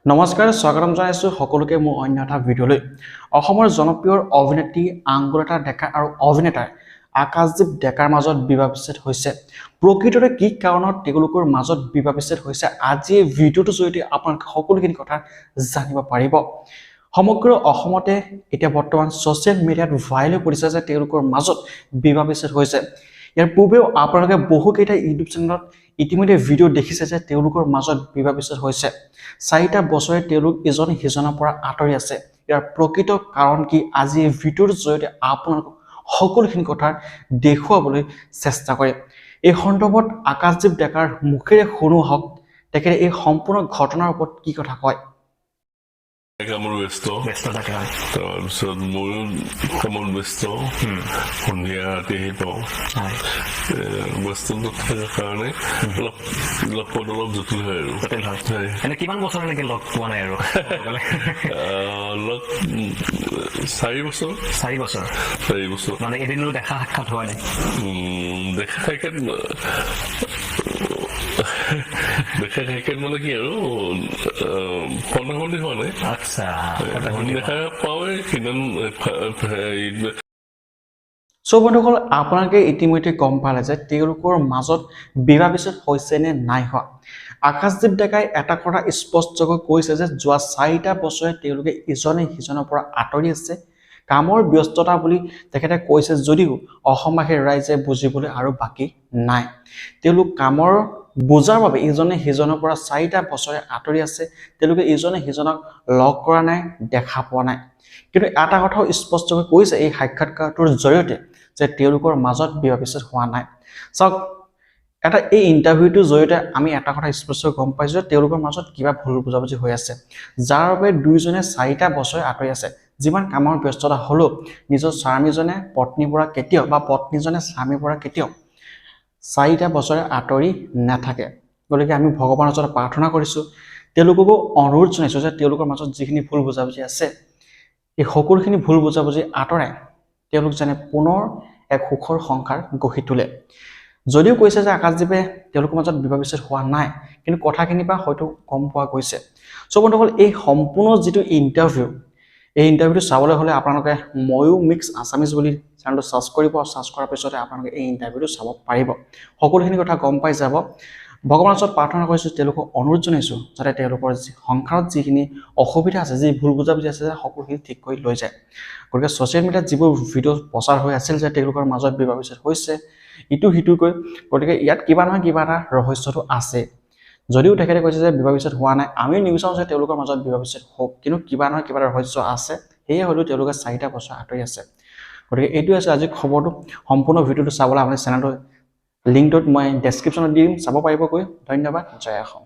নমস্কাৰ স্বাগতম জনাইছো সকলোকে মোৰ অন্য এটা ভিডিঅলৈ অসমৰ জনপ্ৰিয় অভিনেত্ৰী আংগুলাটা ডেকা আৰু অভিনেতা আকাশদীপ ডেকাৰ মাজত বিবাহ বিচ্ছেদ হৈছে প্ৰকৃততে কি কাৰণত তেওঁলোকৰ মাজত বিবাহ বিচ্ছেদ হৈছে আজি এই ভিডিঅটোৰ জৰিয়তে আপোনালোকে সকলোখিনি কথা জানিব পাৰিব সমগ্ৰ অসমতে এতিয়া বৰ্তমান সোশ্যাল মিডিয়াত ভাইৰেল হৈ পৰিছে যে তেওঁলোকৰ মাজত বিবাহ বিচ্ছেদ হৈছে ইয়াৰ পূৰ্বেও আপোনালোকে বহুকেইটা ইউটিউব চেনেলত ইতিমধ্যে ভিডিঅ দেখিছে যে তেওঁলোকৰ মাজত বিবাহ বিচ্ছেদ হৈছে 4টা বছৰে তেওঁলোক এজন হিজনৰ পৰা আঁতৰি আছে ইয়াৰ প্ৰকৃত কাৰণ কি আজি এই ভিডিঅৰ জৰিয়তে আপোনালোকক সকলোখিনি কথা দেখুৱাবলৈ চেষ্টা কৰে এই সন্দৰ্ভত আকাশদীপ ডেকাৰ মুখেৰে শুনো হওক তেখেতে এই সম্পূৰ্ণ ঘটনাৰ ওপৰত কি কথা কয় কামৰ ব্যস্ত থাকে তাৰপিছত ময়ো কামৰ ব্যস্ত সন্ধিয়া ৰাতি আহি পাওঁ ব্যস্ত থকাৰ কাৰণে অলপ জটিল হয় আৰু এনে কিমান বছৰলৈকে লগ পোৱা নাই আৰু লগ 4 বছৰ মানে এদিনো দেখা সাক্ষাৎ হোৱা নাই দেখা সাক্ষাৎ মানে কি আৰু ফোনাফোনি হোৱা নাই আচ্ছা দেখা পাওঁৱে সো বন্ধুসকল আপোনালোকে ইতিমধ্যে গম পালে যে তেওঁলোকৰ মাজত বিবাহ বিচ্ছেদ হৈছে নে নাই হোৱা আকাশদীপ ডেকাই এটা কথা স্পষ্টকৈ কৈছে যে যোৱা 4টা বছৰে তেওঁলোকে ইজনে সিজনৰ পৰা আঁতৰি আছে কামৰ ব্যস্ততা বুলি তেখেতে কৈছে যদিও অসমবাসীৰ ৰাইজে বুজিবলৈ আৰু বাকি নাই তেওঁলোক কামৰ বুজাৰ বাবে ইজনে সিজনৰ পৰা 4টা বছৰে আঁতৰি আছে তেওঁলোকে ইজনে সিজনক লগ কৰা নাই দেখা পোৱা নাই কিন্তু এটা কথাও স্পষ্টকৈ কৈছে এই সাক্ষাৎকাৰটোৰ জৰিয়তে যে তেওঁলোকৰ মাজত বিবাহ বিচ্ছেদ হোৱা নাই চাওক এটা এই ইন্টাৰভিউটোৰ জৰিয়তে আমি এটা কথা স্পষ্টকৈ গম পাইছো যে তেওঁলোকৰ মাজত কিবা ভুল বুজাবুজি হৈ আছে যাৰ বাবে দুইজনে 4টা বছৰে আঁতৰি আছে যিমান কামৰ ব্যস্ততা হলো নিজৰ স্বামীজনে পত্নীৰ পৰা কেতিয়াও বা পত্নীজনে স্বামীৰ পৰা কেতিয়াও 4টা বছৰে আঁতৰি নাথাকে গতিকে আমি ভগৱানৰ ওচৰত প্ৰাৰ্থনা কৰিছো তেওঁলোককো অনুৰোধ জনাইছো যে তেওঁলোকৰ মাজত যিখিনি ভুল বুজাবুজি আছে এই সকলোখিনি ভুল বুজাবুজি আঁতৰাই তেওঁলোক যেনে পুনৰ এক সুখৰ সংসাৰ গঢ়ি তোলে যদিও কৈছে যে আকাশদীপে তেওঁলোকৰ মাজত বিবাহ বিচ্ছেদ হোৱা নাই কিন্তু কথাখিনি পৰা হয়তো কম পোৱা গৈছে সো বন্ধুসকল এই সম্পূৰ্ণ যিটো ইন্টাৰভিউ এই ইন্টাৰভিউটো চাবলৈ হলে আপোনালোকে ময়ো মিক্স আছামিজ বুলি চেনেলটো সাৰ্চ কৰিব আৰু সাৰ্চ কৰাৰ পিছতে আপোনালোকে এই ইন্টাৰভিউটো চাব পাৰিব সকলোখিনি কথা গম পাই যাব ভগৱানৰ ওচৰত প্ৰাৰ্থনা কৰিছো তেওঁলোকক অনুৰোধ জনাইছো যাতে তেওঁলোকৰ সংসাৰত যিখিনি অসুবিধা আছে যি ভুল বুজাবুজি আছে সকলোখিনি ঠিক কৰি লৈ যায় গতিকে সোশ্যাল মিডিয়াত যিবোৰ ভিডিঅ' প্ৰচাৰ হৈ আছিল যে তেওঁলোকৰ মাজত বিবাহ বিচ্ছেদ হৈছে ইটো সিটোকৈ গতিকে ইয়াত কিবা নহয় কিবা এটা ৰহস্যটো আছে যদিও তেখেতে কৈছে যে বিবাহ বিচ্ছেদ হোৱা নাই আমি নিবিচাৰো যে তেওঁলোকৰ মাজত বিবাহ বিচ্ছেদ হওক কিন্তু কিবা নহয় কিবা এটা ৰহস্য আছে সেয়ে হয়তো তেওঁলোকে 4টা বছৰ আঁতৰি আছে গতিকে এইটো আছে আজি খবৰটো সম্পূৰ্ণ ভিডিঅ'টো চাবলৈ আপুনি চেনেলটো লিংকটোত মই ডেছক্ৰিপশ্যনত দিম চাব পাৰিবকৈ ধন্যবাদ জয় অসম